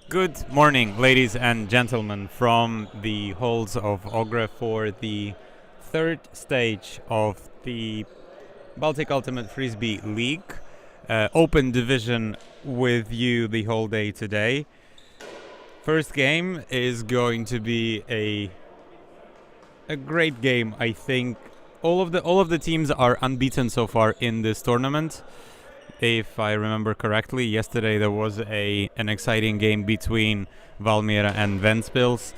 Good morning, ladies and gentlemen, from the halls of Ogrē for the third stage of the Baltic Ultimate Frisbee League. Open division with you the whole day today. First game is going to be a great game, I think. All of the teams are unbeaten so far in this tournament. If I remember correctly, yesterday there was an exciting game between Valmiera and Ventspils,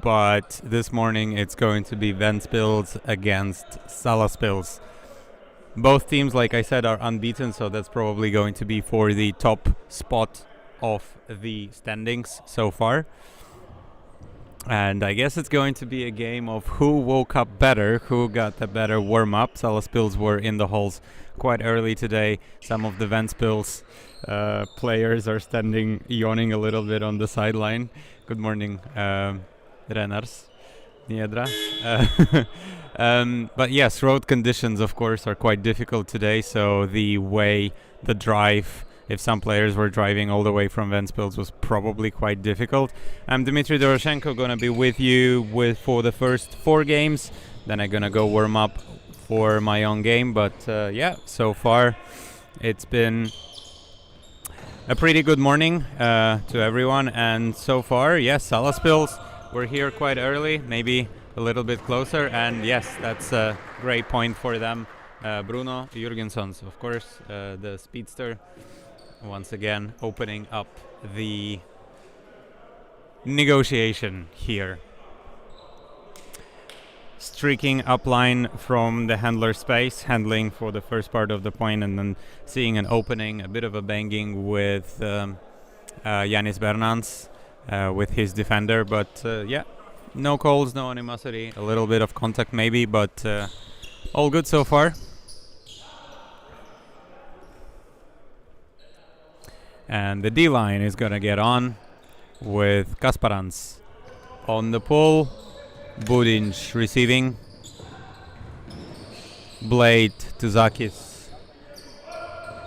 but this morning it's going to be Ventspils against Salaspils. Both teams, like I said, are unbeaten, so that's probably going to be for the top spot of the standings so far. And I guess it's going to be a game of who woke up better, who got the better warm-up. Salaspils were in the halls quite early today. Some of the Ventspils players are standing, yawning a little bit on the sideline. Good morning, Renars, Niedra. But yes, road conditions, of course, are quite difficult today. So the drive, if some players were driving all the way from Ventspils, was probably quite difficult. I'm Dmitry Doroshenko, gonna be with you for the first 4 games. Then I'm gonna go warm up for my own game. But yeah, so far it's been a pretty good morning to everyone. And so far, yes, Salaspils were here quite early, maybe a little bit closer. And yes, that's a great point for them. Bruno Jurgensons, of course, the speedster, once again opening up the negotiation here. Streaking upline from the handler space, handling for the first part of the point, and then seeing an opening, a bit of a banging with Yanis Bernans with his defender. But yeah, no calls, no animosity, a little bit of contact maybe, but all good so far. And the D-line is going to get on with Kasparans on the pull. Budinj receiving. Blade to Zakis.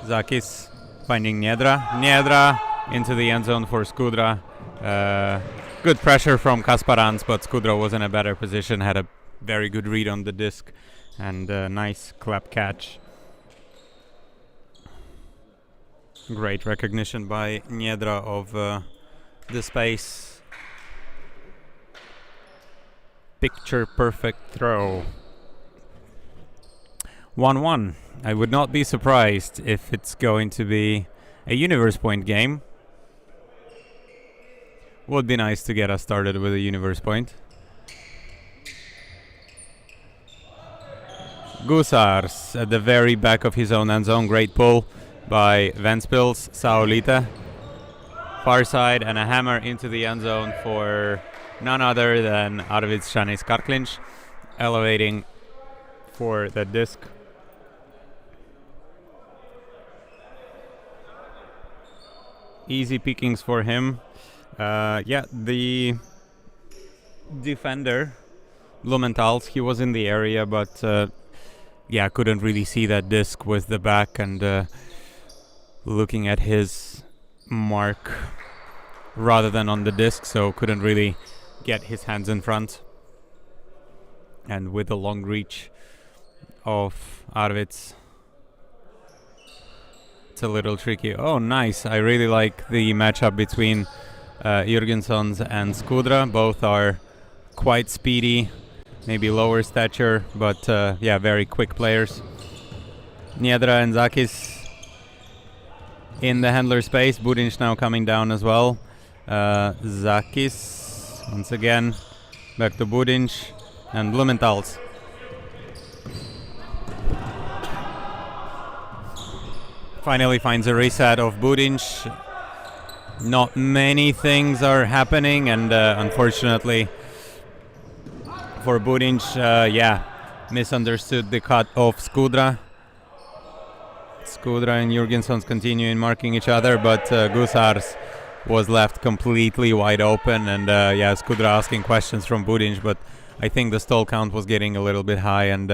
Zakis finding Niedra. Niedra into the end zone for Skudra. Good pressure from Kasparans, but Skudra was in a better position, had a very good read on the disc, and a nice clap catch. Great recognition by Niedra of the space. Picture perfect throw. 1-1. I would not be surprised if it's going to be a universe point game. Would be nice to get us started with a universe point. Gusars at the very back of his own end zone. Great pull by Ventspils, Saulita. Far side and a hammer into the end zone for none other than Arvids Shanis Karklinch, elevating for the disc. Easy pickings for him. Yeah, the defender, Blumenthal's, he was in the area, but yeah, couldn't really see that disc with the back, and looking at his mark rather than on the disc, so couldn't really get his hands in front. And with the long reach of Arvids, it's a little tricky. Oh, nice. I really like the matchup between Jurgensons and Skudra. Both are quite speedy, maybe lower stature, but yeah, very quick players. Niedra and Zakis in the handler space. Budinj now coming down as well. Zakis once again back to Budinj and Blumenthal's. Finally finds a reset of Budinj. Not many things are happening, and unfortunately for Budinj, yeah, misunderstood the cut of Skudra. Skudra and Jurgensons continue in marking each other, but Gusars was left completely wide open, and yeah, Skudra asking questions from Budinj, but I think the stall count was getting a little bit high, and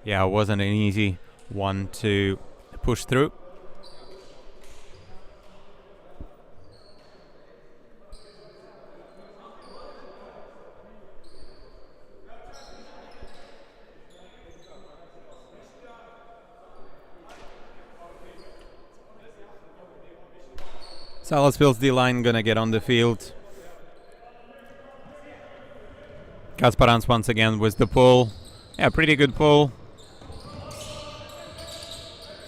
yeah, it wasn't an easy one to push through. Salaspils D-line gonna get on the field. Kasparans once again with the pull. Yeah, pretty good pull.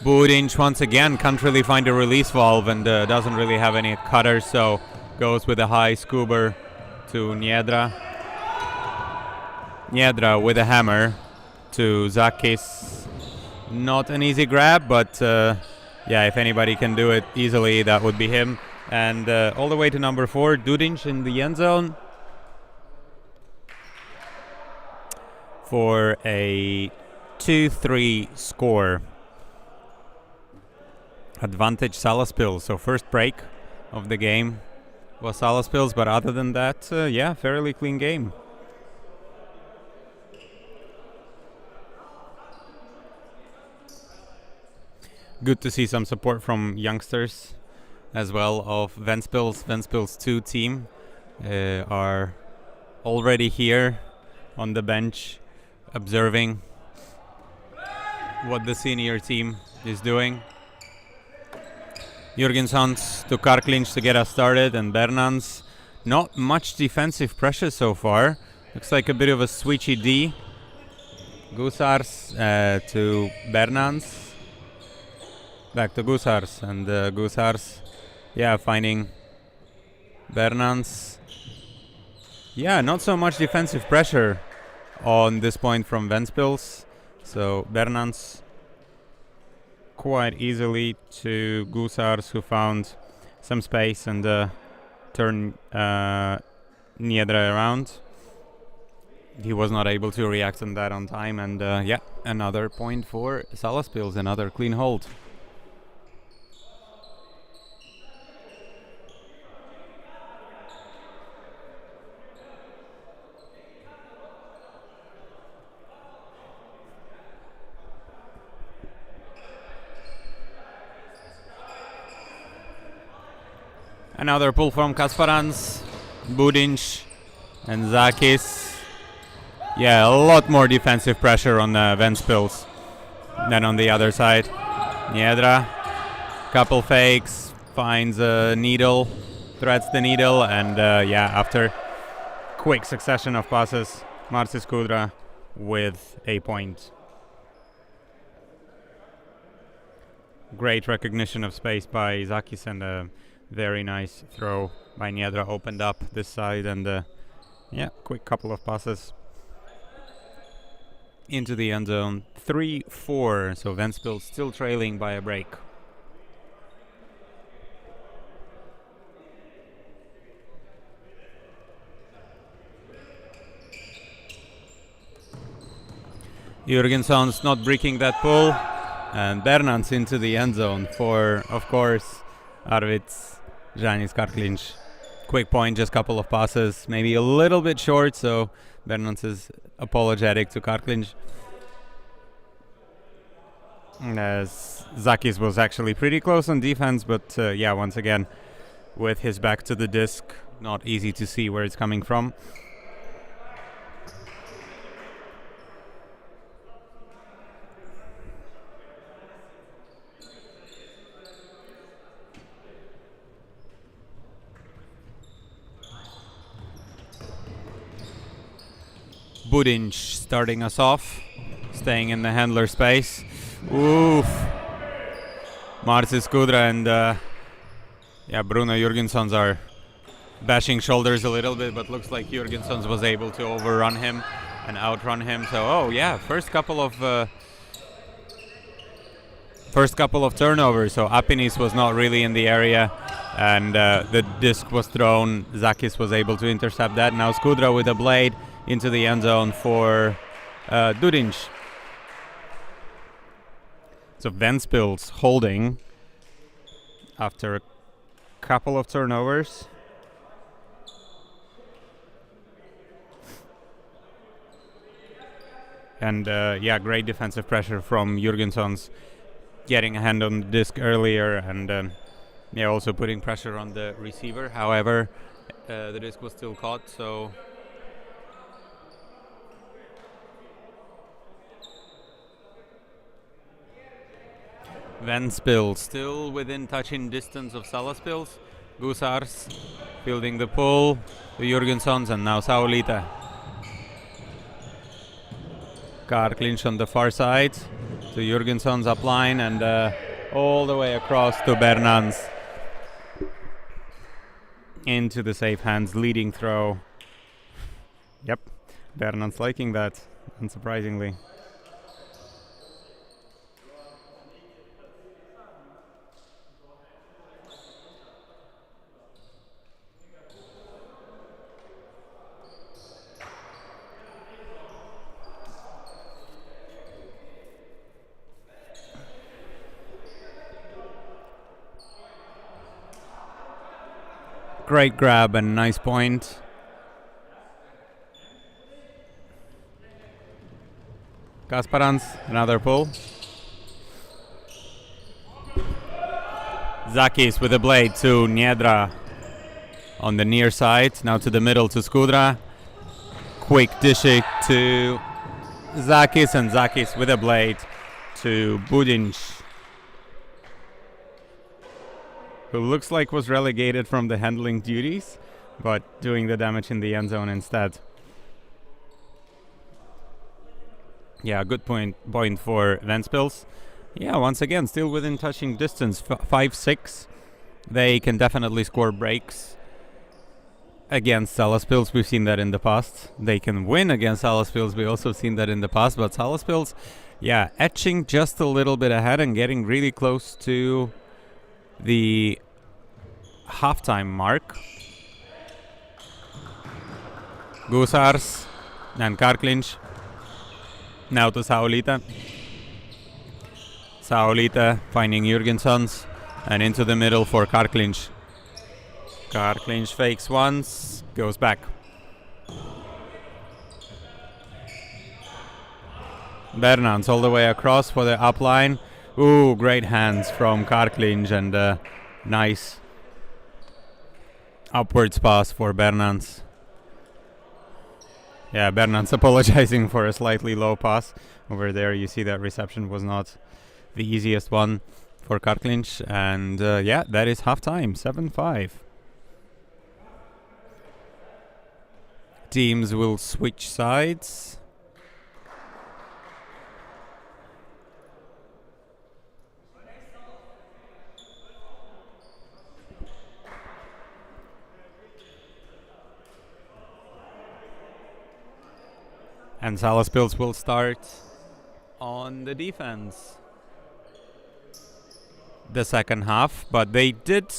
Budinj once again can't really find a release valve and doesn't really have any cutters, so goes with a high scuba to Niedra. Niedra with a hammer to Zakis. Not an easy grab, but yeah, if anybody can do it easily, that would be him. And all the way to number 4, Dudinj in the end zone for a 2-3 score. Advantage Salaspils, so first break of the game was Salaspils, but other than that, yeah, fairly clean game. Good to see some support from youngsters as well of Ventspils. Ventspils 2 team are already here on the bench observing what the senior team is doing. Jurgensons to Karklinch to get us started, and Bernans. Not much defensive pressure so far. Looks like a bit of a switchy D. Gusars to Bernans. Back to Gusars, and Gusars, yeah, finding Bernans. Yeah, not so much defensive pressure on this point from Ventspils. So Bernans quite easily to Gusars, who found some space and turned Niedra around. He was not able to react on that on time, and yeah, another point for Salaspils, another clean hold. Another pull from Kasparans, Budinj, and Zakis. Yeah, a lot more defensive pressure on Ventspils than on the other side. Niedra, couple fakes, finds a needle, threads the needle, and yeah, after quick succession of passes, Marcis Kudra with a point. Great recognition of space by Zakis, and a very nice throw by Niedra, opened up this side, and yeah, quick couple of passes into the end zone. 3-4, so Ventspils still trailing by a break. Jurgensons not breaking that pull, and Bernans into the end zone for, of course, Arvids Janis Karklinch. Quick point, just couple of passes, maybe a little bit short, so Bernans is apologetic to Karklinch. As Zakis was actually pretty close on defense, but yeah, once again, with his back to the disc, not easy to see where it's coming from. Budinj starting us off, staying in the handler space. Oof. Marcis Kudra and yeah, Bruno Jurgensons are bashing shoulders a little bit, but looks like Jurgensons was able to overrun him and outrun him. So, oh yeah, first couple of turnovers. So Apinis was not really in the area, and the disc was thrown. Zakis was able to intercept that. Now Skudra with a blade into the end zone for Dudinj. So Ventspils holding after a couple of turnovers. And yeah, great defensive pressure from Jurgensons, getting a hand on the disc earlier, and yeah, also putting pressure on the receiver. However, the disc was still caught, so Ventspils still within touching distance of Salaspils, Gusars fielding the pull to Jurgenssons, and now Saulita. Karklinš on the far side to Jurgenssons up line, and all the way across to Bernans. Into the safe hands, leading throw. Yep, Bernans liking that, unsurprisingly. Great grab and nice point. Kasparans, another pull. Zakis with a blade to Niedra on the near side. Now to the middle to Skudra. Quick dish it to Zakis, and Zakis with a blade to Budinč, who looks like was relegated from the handling duties, but doing the damage in the end zone instead. Yeah, good point for Ventspils. Yeah, once again, still within touching distance, 5-6. They can definitely score breaks against Salaspils. We've seen that in the past. They can win against Salaspils. We've also seen that in the past. But Salaspils, yeah, etching just a little bit ahead and getting really close to the halftime mark. Gusars and Karklinš. Now to Saulita. Saulita finding Jurgenssons and into the middle for Karklinš. Karklinš fakes once, goes back. Bernans all the way across for the upline. Ooh, great hands from Karklinš, and nice upwards pass for Bernans. Yeah, Bernans apologizing for a slightly low pass. Over there you see that reception was not the easiest one for Karklinš, and yeah, that is halftime, 7-5. Teams will switch sides. And Salaspils will start on the defense the second half, but they did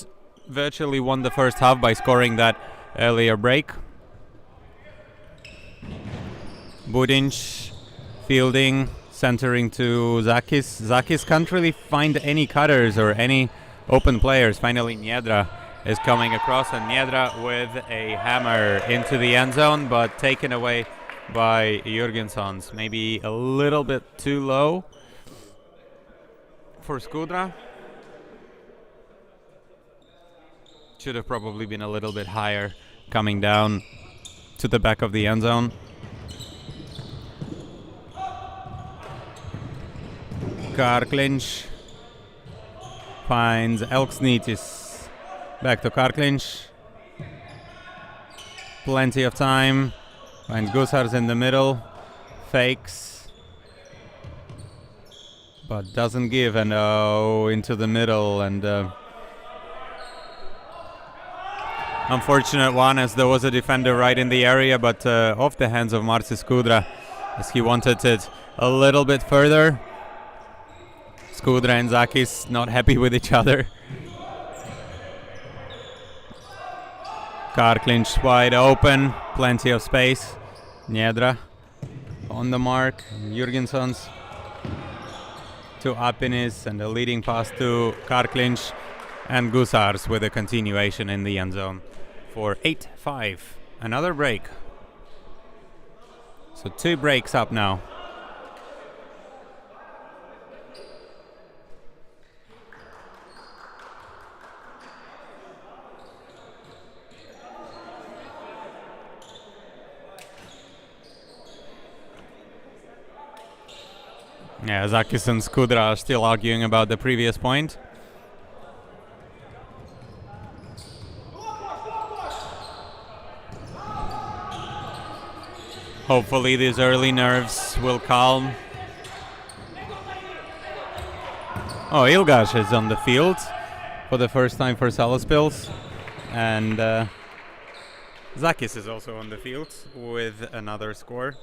virtually won the first half by scoring that earlier break. Budinč fielding, centering to Zakis. Zakis can't really find any cutters or any open players. Finally, Niedra is coming across, and Niedra with a hammer into the end zone, but taken away by Jurgenssons. Maybe a little bit too low for Skudra. Should have probably been a little bit higher, coming down to the back of the end zone. Karklinš finds Elksnitis. Back to Karklinš. Plenty of time. Finds Gusars in the middle. Fakes. But doesn't give, and into the middle, and unfortunate one, as there was a defender right in the area, but off the hands of Marcis Skudra, as he wanted it a little bit further. Skudra and Zakis not happy with each other. Karklinš wide open, plenty of space. Niedra on the mark. Jurgenssons to Apinis, and a leading pass to Karklinš, and Gusars with a continuation in the end zone for 8-5. Another break. So 2 breaks up now. Yeah, Zakis and Skudra are still arguing about the previous point. Hopefully these early nerves will calm. Oh, Ilgash is on the field for the first time for Salaspils. And Zakis is also on the field with another score.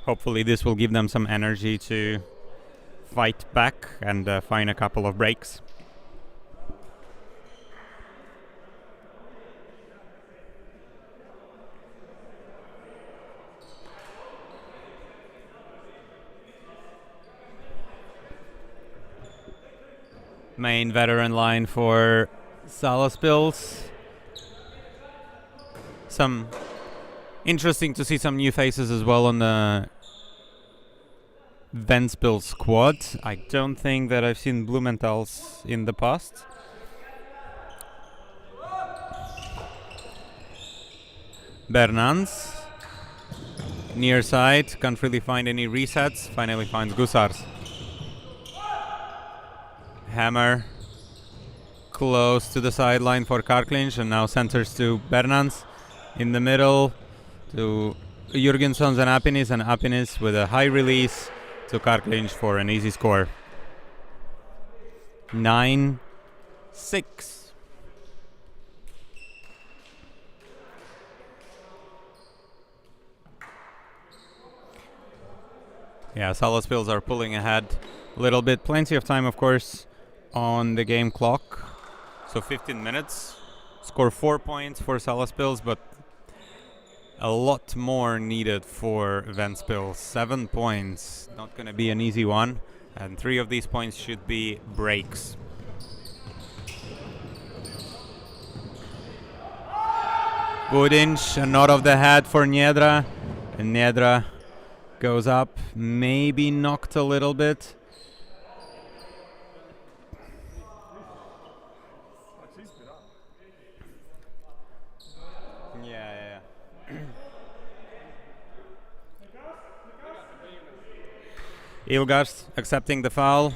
Hopefully this will give them some energy to fight back and find a couple of breaks. Main veteran line for Salaspils. Some interesting to see some new faces as well on the Ventspils squad. I don't think that I've seen Blumenthal's in the past. Bernans. Near side, can't really find any resets. Finally finds Gusars. Hammer close to the sideline for Karklinch, and now centers to Bernans in the middle to Jurgensons and Apinis with a high release to Karklinch for an easy score. 9-6. Yeah, Salaspils are pulling ahead a little bit. Plenty of time, of course, on the game clock. So 15 minutes. Score 4 points for Salaspils, but a lot more needed for Ventspils. 7 points. Not going to be an easy one. And 3 of these points should be breaks. Budinch, a nod of the head for Niedra. And Niedra goes up. Maybe knocked a little bit. Ilgars accepting the foul,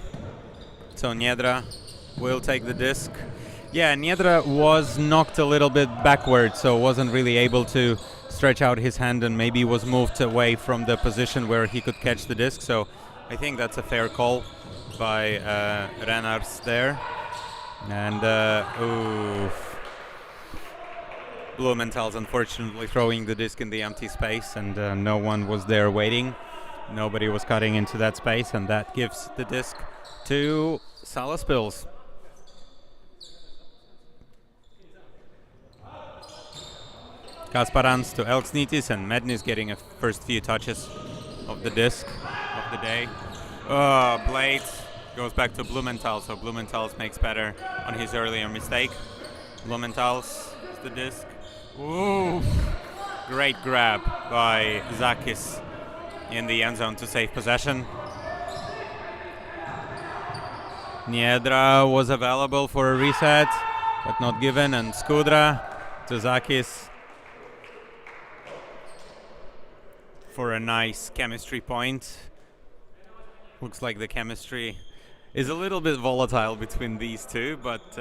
so Niedra will take the disc. Yeah, Niedra was knocked a little bit backward, so wasn't really able to stretch out his hand and maybe was moved away from the position where he could catch the disc. So I think that's a fair call by Renars there. And Blumenthal's unfortunately throwing the disc in the empty space, and no one was there waiting. Nobody was cutting into that space, and that gives the disc to Salaspils. Kasparans to Elksnitis, and Mednis getting a first few touches of the disc of the day. Blade goes back to Blumenthal, so Blumenthal makes better on his earlier mistake. Blumenthal's the disc. Ooh, great grab by Zakis in the end zone to save possession. Niedra was available for a reset, but not given, and Skudra to Zakis for a nice chemistry point. Looks like the chemistry is a little bit volatile between these two, but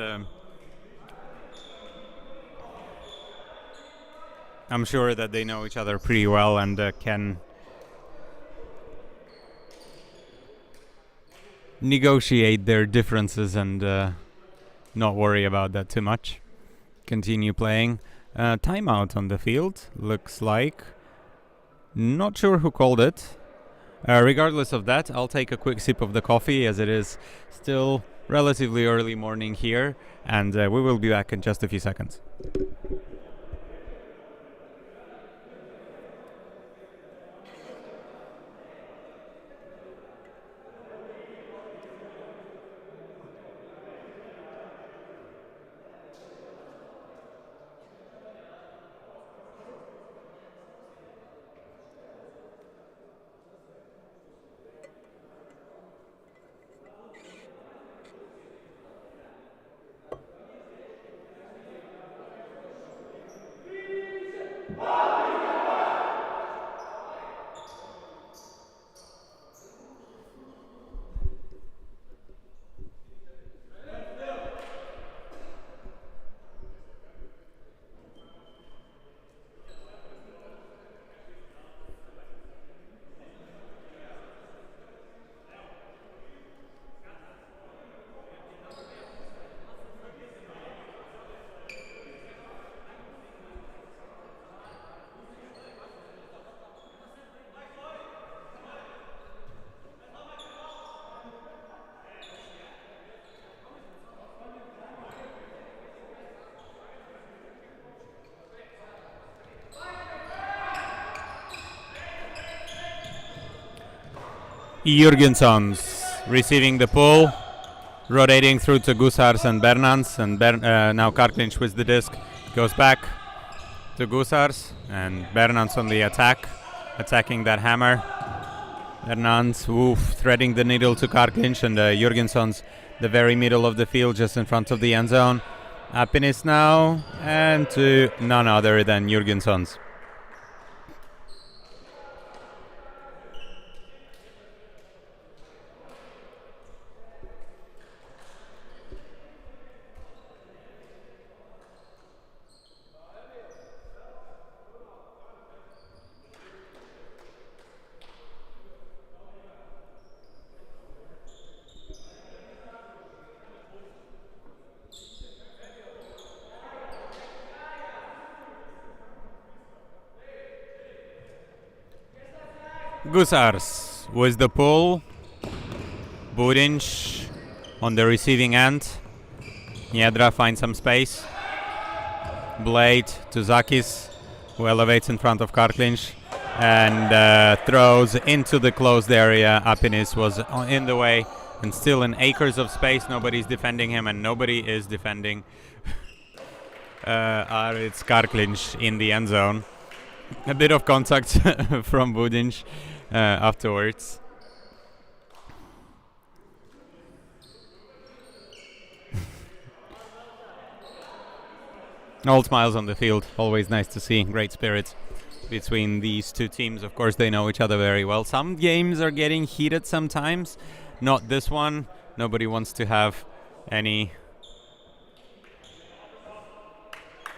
I'm sure that they know each other pretty well and can negotiate their differences and not worry about that too much. Continue playing. Timeout on the field, looks like. Not sure who called it. Regardless of that, I'll take a quick sip of the coffee as it is still relatively early morning here, and we will be back in just a few seconds. Jurgensons receiving the pull, rotating through to Gusars and Bernans, and now Karklinš with the disc goes back to Gusars, and Bernans on the attack, attacking that hammer. Bernans, threading the needle to Karklinš, and Jurgensons the very middle of the field, just in front of the end zone. Apinis now, and to none other than Jurgensons. Gusars with the pull. Budinj on the receiving end. Niedra finds some space. Blade to Zakis, who elevates in front of Karklinš and throws into the closed area. Apinis was in the way and still in acres of space. Nobody's defending him, and nobody is defending it's Karklinš in the end zone. A bit of contact from Budinj afterwards. All smiles on the field, always nice to see. Great spirits between these two teams. Of course, they know each other very well. Some games are getting heated sometimes, not this one. Nobody wants to have any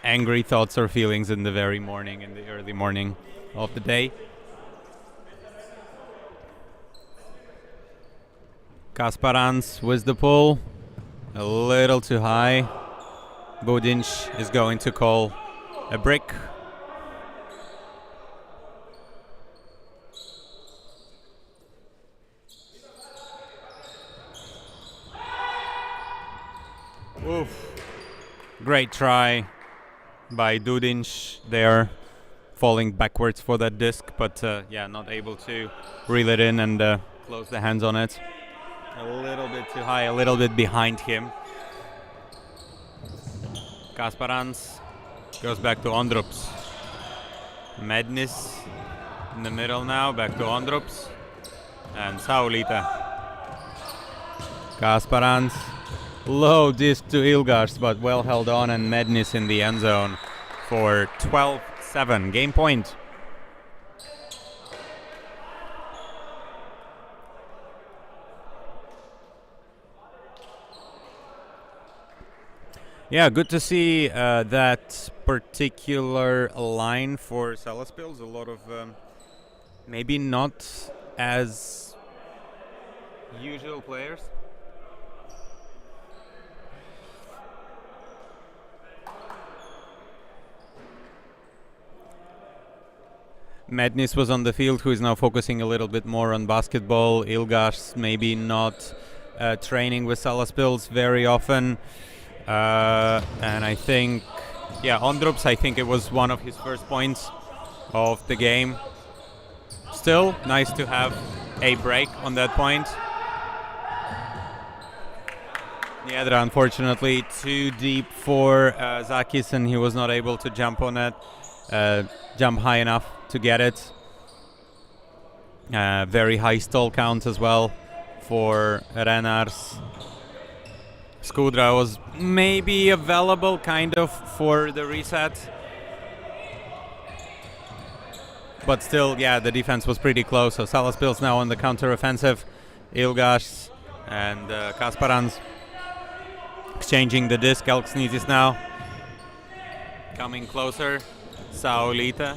angry thoughts or feelings in the very morning, in the early morning of the day. Kasparans with the pull, a little too high. Budinj is going to call a brick. Oof. Great try by Dudinj there, falling backwards for that disc, but not able to reel it in and close the hands on it. A little bit too high, a little bit behind him. Kasparans goes back to Ondrups. Madness in the middle now, back to Ondrups. And Saulita. Kasparans, low disc to Ilgars, but well held on, and Madness in the end zone for 12-7. Game point. Yeah, good to see that particular line for Salaspils. A lot of maybe not as usual players. Madness was on the field, who is now focusing a little bit more on basketball. Ilgas maybe not training with Salaspils very often. And I think, Ondrups, I think it was one of his first points of the game. Still, nice to have a break on that point. Niedra, unfortunately, too deep for Zakis, and he was not able to jump on it, jump high enough to get it. Very high stall count as well for Renars. Skudra was maybe available kind of for the reset. But still, the defense was pretty close. So Salaspils now on the counter-offensive. Ilgas and Kasparans exchanging the disc. Elksnītis now coming closer. Saulita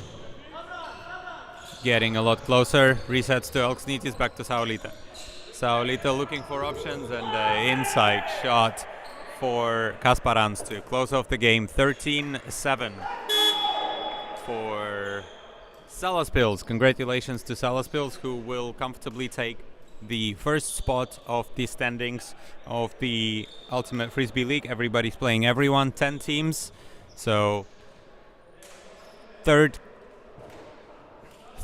getting a lot closer. Resets to Elksnītis, back to Saulita. Saulita looking for options, and inside shot for Kasparans to close off the game. 13-7 for Salaspils. Congratulations to Salaspils, who will comfortably take the first spot of the standings of the Ultimate Frisbee League. Everybody's playing everyone, 10 teams. So third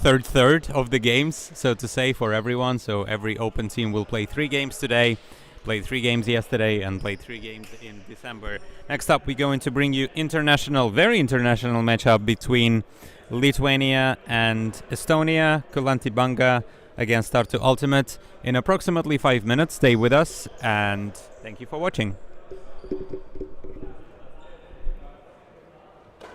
third of the games, so to say, for everyone. So every open team will play 3 games today, played 3 games yesterday, and played 3 games in December. Next up, we're going to bring you very international matchup between Lithuania and Estonia, Kulanti Banga against Tartu Ultimate in approximately 5 minutes. Stay with us, and thank you for watching.